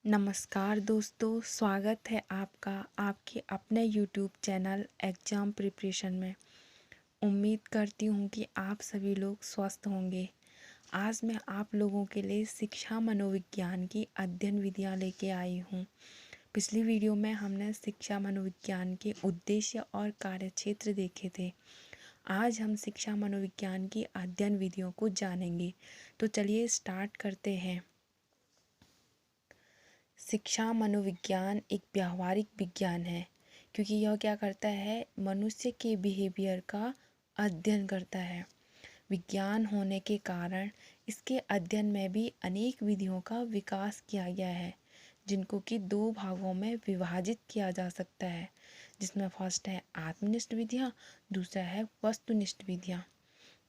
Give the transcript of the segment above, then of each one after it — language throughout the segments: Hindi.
नमस्कार दोस्तों, स्वागत है आपका आपके अपने यूट्यूब चैनल एग्ज़ाम प्रिपरेशन में। उम्मीद करती हूँ कि आप सभी लोग स्वस्थ होंगे। आज मैं आप लोगों के लिए शिक्षा मनोविज्ञान की अध्ययन विधियाँ लेके आई हूँ। पिछली वीडियो में हमने शिक्षा मनोविज्ञान के उद्देश्य और कार्यक्षेत्र देखे थे। आज हम शिक्षा मनोविज्ञान की अध्ययन विधियों को जानेंगे। तो चलिए स्टार्ट करते हैं। शिक्षा मनोविज्ञान एक व्यावहारिक विज्ञान है, क्योंकि यह क्या करता है, मनुष्य के बिहेवियर का अध्ययन करता है। विज्ञान होने के कारण इसके अध्ययन में भी अनेक विधियों का विकास किया गया है, जिनको कि दो भागों में विभाजित किया जा सकता है, जिसमें फर्स्ट है आत्मनिष्ठ विधियाँ, दूसरा है वस्तुनिष्ठ विधियाँ।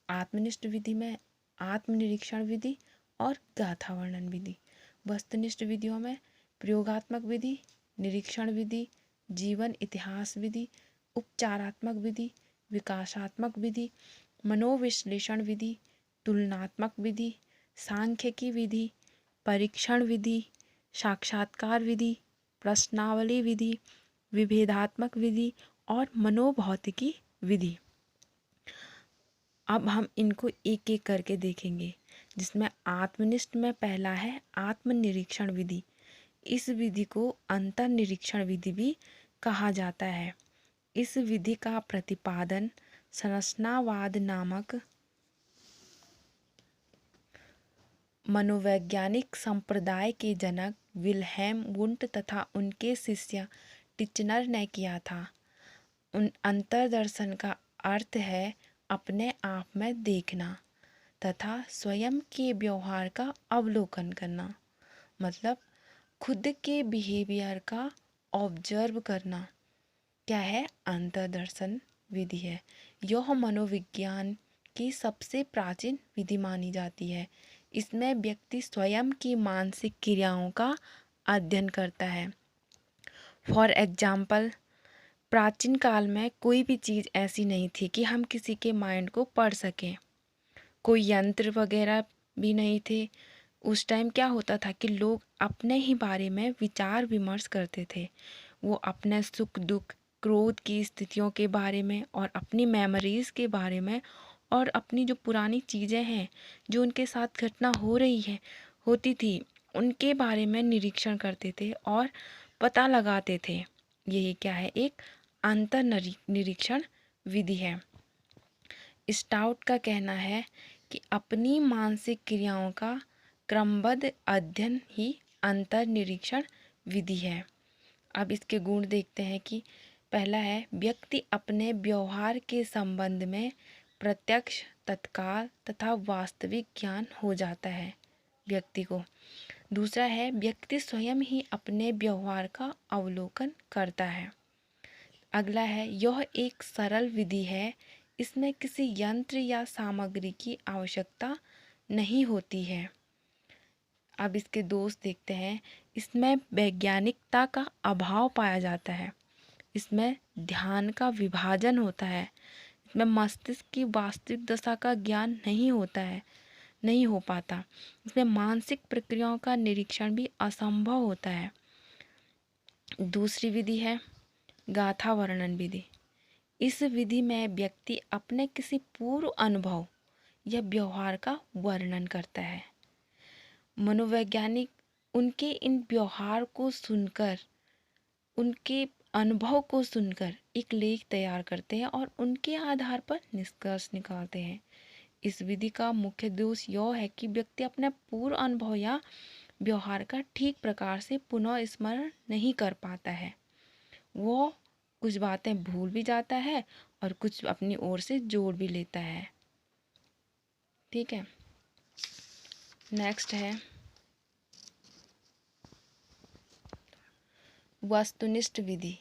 आत्मनिष्ठ विधि में आत्मनिरीक्षण विधि और गाथा वर्णन विधि। वस्तुनिष्ठ विधियों में प्रयोगात्मक विधि, निरीक्षण विधि, जीवन इतिहास विधि, उपचारात्मक विधि, विकासात्मक विधि, मनोविश्लेषण विधि, तुलनात्मक विधि, सांख्यिकी विधि, परीक्षण विधि, साक्षात्कार विधि, प्रश्नावली विधि, विभेदात्मक विधि और मनोभौतिकी विधि। अब हम इनको एक एक करके देखेंगे, जिसमें आत्मनिष्ठ में पहला है आत्मनिरीक्षण विधि। इस विधि को अंतर्निरीक्षण विधि भी कहा जाता है। इस विधि का प्रतिपादन संरचनावाद नामक मनोवैज्ञानिक संप्रदाय के जनक विल्हेम वुंट तथा उनके शिष्य टिचनर ने किया था। अंतर्दर्शन का अर्थ है अपने आप में देखना तथा स्वयं के व्यवहार का अवलोकन करना, मतलब खुद के बिहेवियर का ऑब्जर्व करना क्या है, अंतर्दर्शन विधि है। यह मनोविज्ञान की सबसे प्राचीन विधि मानी जाती है। इसमें व्यक्ति स्वयं की मानसिक क्रियाओं का अध्ययन करता है। फॉर एग्जाम्पल, प्राचीन काल में कोई भी चीज़ ऐसी नहीं थी कि हम किसी के माइंड को पढ़ सकें। कोई यंत्र वगैरह भी नहीं थे। उस टाइम क्या होता था कि लोग अपने ही बारे में विचार विमर्श करते थे। वो अपने सुख दुख, क्रोध की स्थितियों के बारे में और अपनी मेमोरीज़ के बारे में और अपनी जो पुरानी चीज़ें हैं जो उनके साथ घटना हो रही है होती थी, उनके बारे में निरीक्षण करते थे और पता लगाते थे। यही क्या है, एक अंतर निरीक्षण विधि है। स्टाउट का कहना है कि अपनी मानसिक क्रियाओं का क्रमबद्ध अध्ययन ही अंतर निरीक्षण विधि है। अब इसके गुण देखते हैं कि पहला है व्यक्ति अपने व्यवहार के संबंध में प्रत्यक्ष, तत्काल तथा वास्तविक ज्ञान हो जाता है व्यक्ति को। दूसरा है व्यक्ति स्वयं ही अपने व्यवहार का अवलोकन करता है। अगला है यह एक सरल विधि है, इसमें किसी यंत्र या सामग्री की आवश्यकता नहीं होती है। अब इसके दोष देखते हैं, इसमें वैज्ञानिकता का अभाव पाया जाता है, इसमें ध्यान का विभाजन होता है, इसमें मस्तिष्क की वास्तविक दशा का ज्ञान नहीं हो पाता, इसमें मानसिक प्रक्रियाओं का निरीक्षण भी असंभव होता है। दूसरी विधि है गाथा वर्णन विधि। इस विधि में व्यक्ति अपने किसी पूर्व अनुभव या व्यवहार का वर्णन करता है। मनोवैज्ञानिक उनके इन व्यवहार को सुनकर, उनके अनुभव को सुनकर एक लेख तैयार करते हैं और उनके आधार पर निष्कर्ष निकालते हैं। इस विधि का मुख्य दोष यह है कि व्यक्ति अपने पूर्व अनुभव या व्यवहार का ठीक प्रकार से पुनः स्मरण नहीं कर पाता है। वो कुछ बातें भूल भी जाता है और कुछ अपनी ओर से जोड़ भी लेता है। ठीक है, नेक्स्ट है वस्तुनिष्ठ विधि।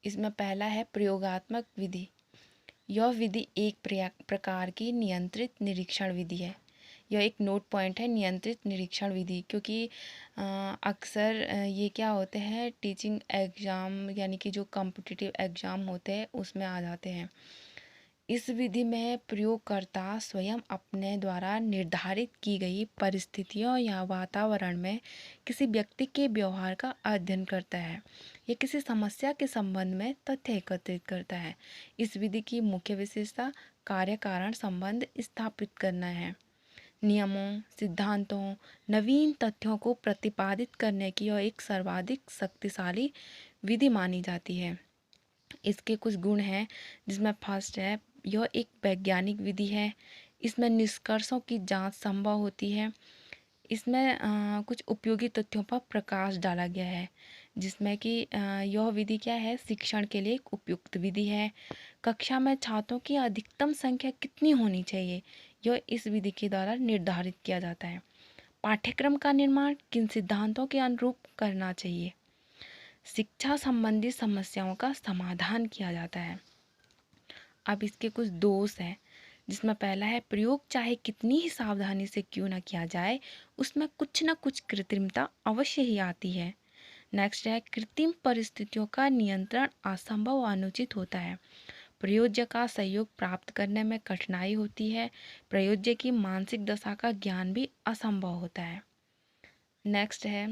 इसमें पहला है प्रयोगात्मक विधि। यह विधि एक प्रकार की नियंत्रित निरीक्षण विधि है। यह एक नोट पॉइंट है, नियंत्रित निरीक्षण विधि, क्योंकि अक्सर ये क्या होते हैं, टीचिंग एग्ज़ाम यानी कि जो कॉम्पिटिटिव एग्ज़ाम होते हैं उसमें आ जाते हैं। इस विधि में प्रयोगकर्ता स्वयं अपने द्वारा निर्धारित की गई परिस्थितियों या वातावरण में किसी व्यक्ति के व्यवहार का अध्ययन करता है या किसी समस्या के संबंध में तथ्य एकत्रित करता है। इस विधि की मुख्य विशेषता कार्य कारण संबंध स्थापित करना है। नियमों, सिद्धांतों, नवीन तथ्यों को प्रतिपादित करने की यह एक सर्वाधिक शक्तिशाली विधि मानी जाती है। इसके कुछ गुण हैं, जिसमें फर्स्ट है, यह एक वैज्ञानिक विधि है। इसमें निष्कर्षों की जांच संभव होती है। इसमें कुछ उपयोगी तथ्यों पर प्रकाश डाला गया है, जिसमें कि यह विधि क्या है, शिक्षण के लिए एक उपयुक्त विधि है। कक्षा में छात्रों की अधिकतम संख्या कितनी होनी चाहिए, यह इस विधि के द्वारा निर्धारित किया जाता है। पाठ्यक्रम का निर्माण किन सिद्धांतों के अनुरूप करना चाहिए। शिक्षा संबंधी समस्याओं का समाधान किया जाता है। अब इसके कुछ दोष हैं, जिसमें पहला है, प्रयोग चाहे कितनी ही सावधानी से क्यों ना किया जाए, उसमें कुछ ना कुछ कृत्रिमता अवश्य ही आती है। नेक्स्ट है, कृत्रिम परिस्थितियों का नियंत्रण असंभव व अनुचित होता है। प्रयोज्य का सहयोग प्राप्त करने में कठिनाई होती है। प्रयोज्य की मानसिक दशा का ज्ञान भी असंभव होता है। नेक्स्ट है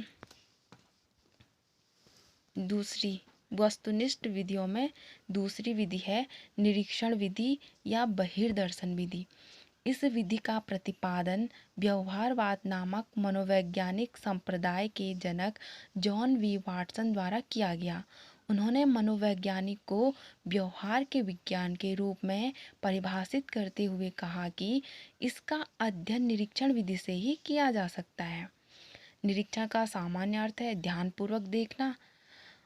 दूसरी वस्तुनिष्ठ विधियों में दूसरी विधि है निरीक्षण विधि या बहिर्दर्शन विधि। इस विधि का प्रतिपादन व्यवहारवाद नामक मनोवैज्ञानिक संप्रदाय के जनक जॉन वी वाटसन द्वारा किया गया। उन्होंने मनोवैज्ञानिक को व्यवहार के विज्ञान के रूप में परिभाषित करते हुए कहा कि इसका अध्ययन निरीक्षण विधि से ही किया जा सकता है। निरीक्षण का सामान्य अर्थ है ध्यानपूर्वक देखना।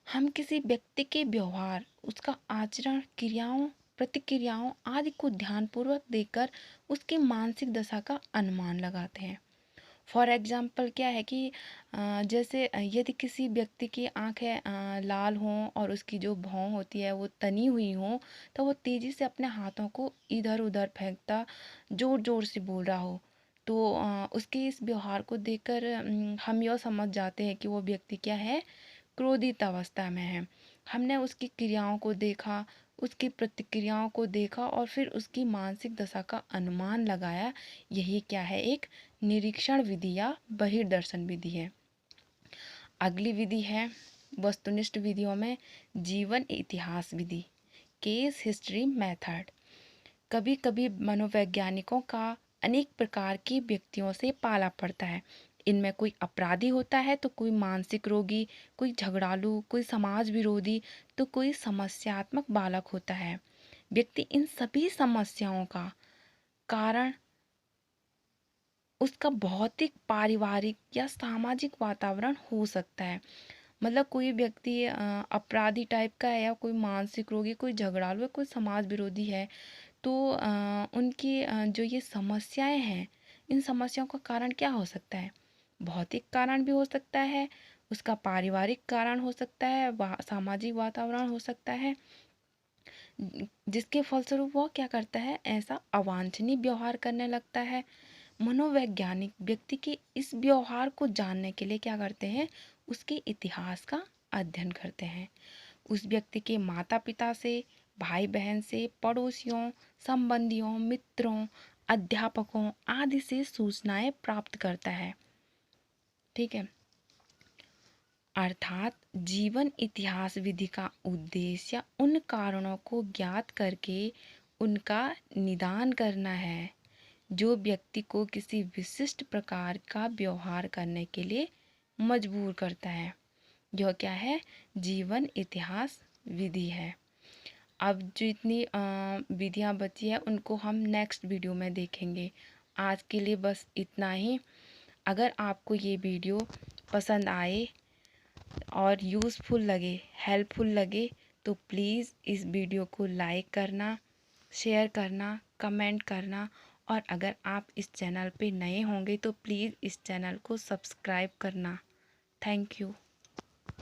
हम किसी व्यक्ति के व्यवहार, उसका आचरण, क्रियाओं, प्रतिक्रियाओं आदि को ध्यानपूर्वक देखकर उसकी मानसिक दशा का अनुमान लगाते हैं। फॉर एग्जाम्पल क्या है कि जैसे यदि किसी व्यक्ति की आंखें लाल हों और उसकी जो भौं होती है वो तनी हुई हों, तो वो तेज़ी से अपने हाथों को इधर उधर फेंकता, ज़ोर ज़ोर से बोल रहा हो, तो उसके इस व्यवहार को देखकर हम यह समझ जाते हैं कि वो व्यक्ति क्या है, क्रोधित अवस्था में है। हमने उसकी क्रियाओं को देखा, उसकी प्रतिक्रियाओं को देखा और फिर उसकी मानसिक दशा का अनुमान लगाया। यही क्या है, एक निरीक्षण विधि या बहिर्दर्शन विधि है। अगली विधि है वस्तुनिष्ठ विधियों में जीवन इतिहास विधि, केस हिस्ट्री मेथड। कभी कभी मनोवैज्ञानिकों का अनेक प्रकार के व्यक्तियों से पाला पड़ता है। इनमें कोई अपराधी होता है तो कोई मानसिक रोगी, कोई झगड़ालू, कोई समाज विरोधी, तो कोई समस्यात्मक बालक होता है। व्यक्ति इन सभी समस्याओं का कारण उसका भौतिक, पारिवारिक या सामाजिक वातावरण हो सकता है। मतलब कोई व्यक्ति अपराधी टाइप का है या कोई मानसिक रोगी, कोई झगड़ालू है, कोई समाज विरोधी है, तो उनकी जो ये समस्याएं हैं, इन समस्याओं का कारण क्या हो सकता है, भौतिक कारण भी हो सकता है, उसका पारिवारिक कारण हो सकता है, सामाजिक वातावरण हो सकता है, जिसके फलस्वरूप वह क्या करता है, ऐसा अवांछनीय व्यवहार करने लगता है। मनोवैज्ञानिक व्यक्ति के इस व्यवहार को जानने के लिए क्या करते हैं, उसके इतिहास का अध्ययन करते हैं। उस व्यक्ति के माता पिता से, भाई बहन से, पड़ोसियों, संबंधियों, मित्रों, अध्यापकों आदि से सूचनाएं प्राप्त करता है। ठीक है। अर्थात जीवन इतिहास विधि का उद्देश्य उन कारणों को ज्ञात करके उनका निदान करना है जो व्यक्ति को किसी विशिष्ट प्रकार का व्यवहार करने के लिए मजबूर करता है। यह क्या है, जीवन इतिहास विधि है। अब जितनी विधियाँ बची है उनको हम नेक्स्ट वीडियो में देखेंगे। आज के लिए बस इतना ही। अगर आपको ये वीडियो पसंद आए और यूज़फुल लगे, हेल्पफुल लगे, तो प्लीज़ इस वीडियो को लाइक करना, शेयर करना, कमेंट करना, और अगर आप इस चैनल पे नए होंगे तो प्लीज़ इस चैनल को सब्सक्राइब करना। Thank you.